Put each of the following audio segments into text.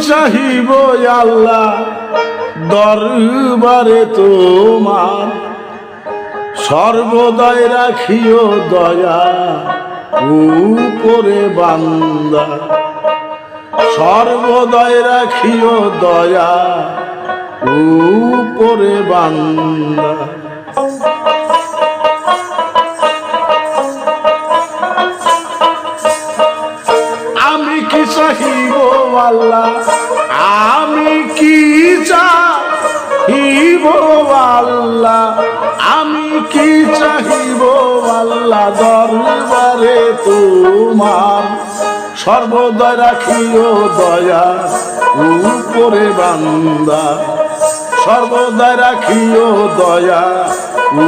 চাহিব আল্লাহ দরবারে তোমার, সর্বদাই রাখিও দয়া উপরে বান্দা, সর্বদাই রাখিও দয়া উপরে বান্দা। আমি কি চাহিব আল্লাহ, আমি কি চাহিব আল্লাহ, আমি কি চাহিব আল্লাহ দরবারে তোমার, সর্বদা রাখিও দয়া উপরে বান্দা, সর্বদা রাখিও দয়া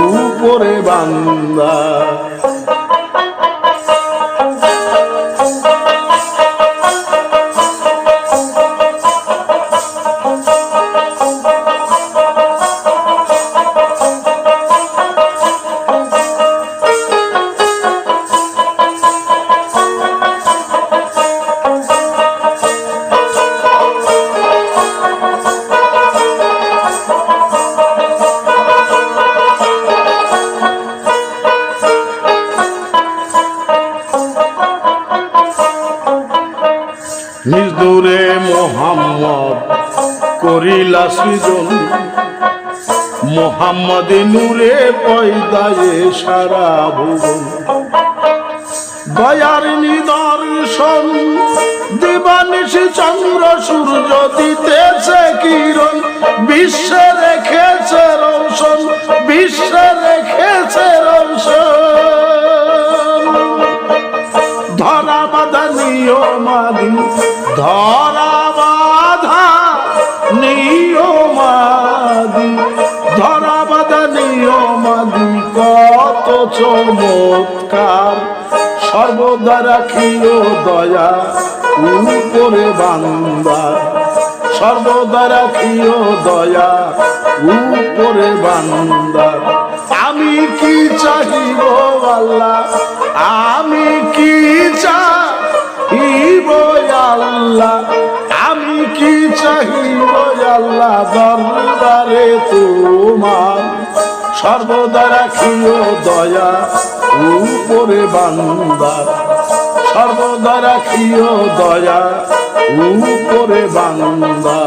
উপরে বান্দা। নিজ দূরে মোহাম্মদ করিলা সৃজন, মোহাম্মদ নূরে পয়দায়ে সারা ভুবন, দয়ার নিদর্শন দিবানিশি চন্দ্র সূর্য দিতেছে কিরণ, বিশ্বে রেখেছে রৌশন, বিশ্বে রেখেছে রৌশন। ধরা বাঁধা নিয়মাদি, ধরা বাঁধা নিয়মাদি, ধরা বাঁধা নিয়মাদি কত চমৎকার, সর্বদা রাখিও দয়া উপরে বান্দা, সর্বদা রাখিও দয়া উপরে বান্দা। আমি কি চাহিব আল্লাহ, আমি কি চাহিব আল্লাহ, আমি কি চাহিব আল্লাহ দরবারে তোমার, সর্বদা রাখিও দয়া উপরে বান্দা, সর্বদা রাখিও দয়া উপরে বান্দা।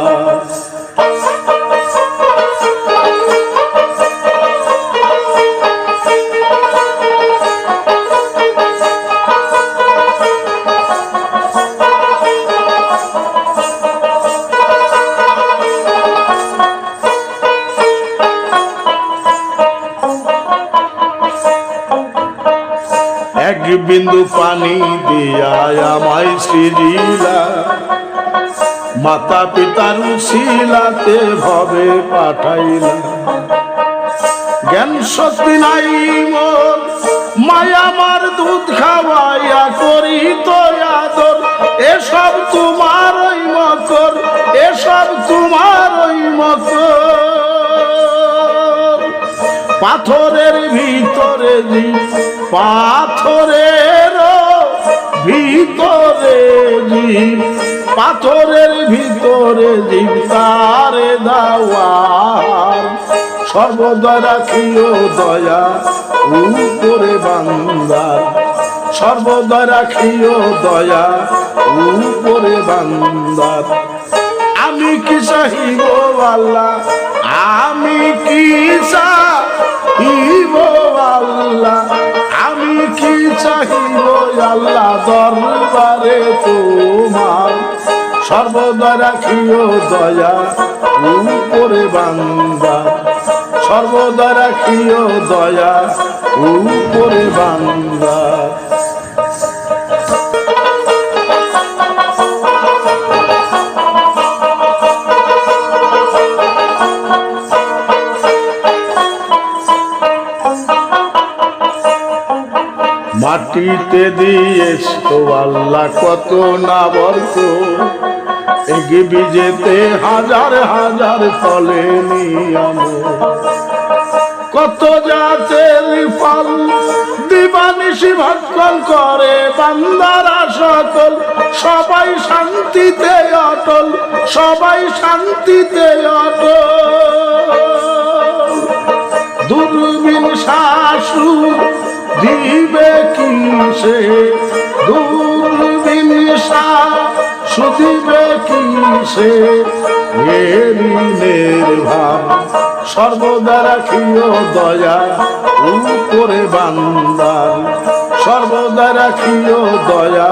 এক বিন্দু পানি দিয়া আমায় সৃজিলা, মাতা পিতার উছিলাতে ভবে পাঠাইলা। জ্ঞান শক্তি নাই মোর, মায়া আমার দুধ খাওয়াইয়া করি তো আদর, এসব তোমার ওই মকর, এসব তোমার ওই মকর। পাথরের ভিতরে জীব, পাথরের ভিতরে জীব, পাথরের ভিতরে জীব তারে দাওয়ার, সর্বদা রাখিও দয়া উপরে বান্দা, সর্বদা রাখিও দয়া উপরে বান্দা। আমি কি চাহিব আল্লাহ, আমি কি চাহিব আল্লাহ, আমি কি চাহিব আল্লাহ দরবারে তোমার, সর্বদা রাখিও দয়া উপরে বান্দা, সর্বদা রাখিও দয়া উপরে বান্দা। মাটিতে দিয়েছ তো আল্লাহ কত না বর্ষ, এগিয়ে বিজেতে হাজার হাজার ফলে নিয়ম, কত জাতের ফল দিবানিশি ভক্ষণ করে বান্দারা সকল, সবাই শান্তিতে অটল, সবাই শান্তিতে অটল। দূরবীন শাশু দিবে কিসে, দূরবীন শাশু দিবে কিসে, ঋণের ভার সর্বদা রাখিও দয়া উপরে বান্দার, সর্বদা রাখিও দয়া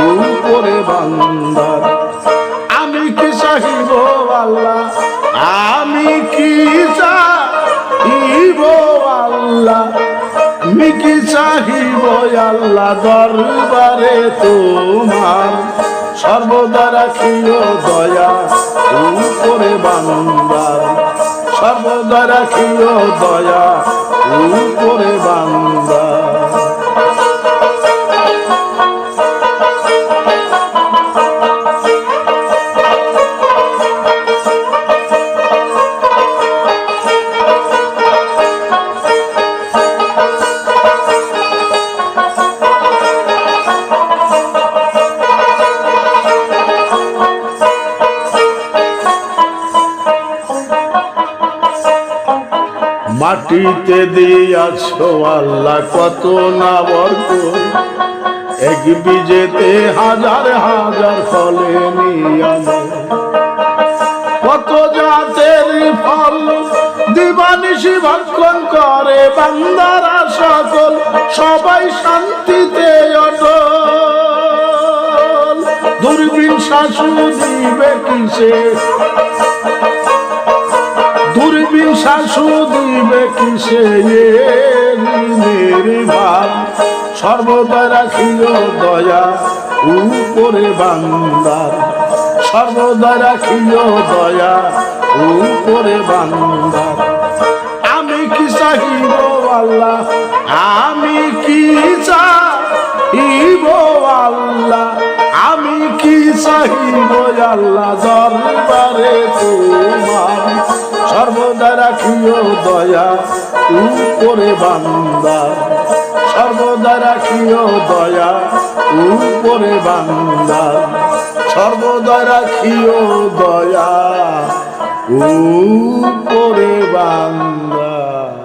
উপরে বান্দার। আমি কি চাহিব আল্লাহ, আমি কি চাহিব আল্লাহ, আমি কি চাহিব আল্লাহ দরবারে তোমার, সর্বদা রাখিও দয়া উপরে বান্দার, সর্বদা রাখিও দয়া উপরে বান্দার। মাটিতে দিয়াছো আল্লাহ কত না বরকত, এক বীজেতে হাজার হাজার ফলে নিয়ামত। কত জাতের ফল দিবানিশি ভক্ষণ করে বান্দারা সকল, সবাই শান্তিতে অটল। দূরবীন শাশু দিবে কিসে, দূরবীন শাশু দিবে কিসে, ঋণের ভার সর্বদা রাখিও দয়া উপরে বান্দার, সর্বদা রাখিও দয়া উপরে বান্দার। আমি কি চাহিব আল্লাহ, আমি কি চাহিব আল্লাহ, আমি কি চাহিব আল্লাহ দরবারে তোমার, সর্বদা রাখিও দয়া উপরে বান্দার, সর্বদা রাখিও দয়া উপরে বান্দার, সর্বদা রাখিও দয়া উপরে বান্দার।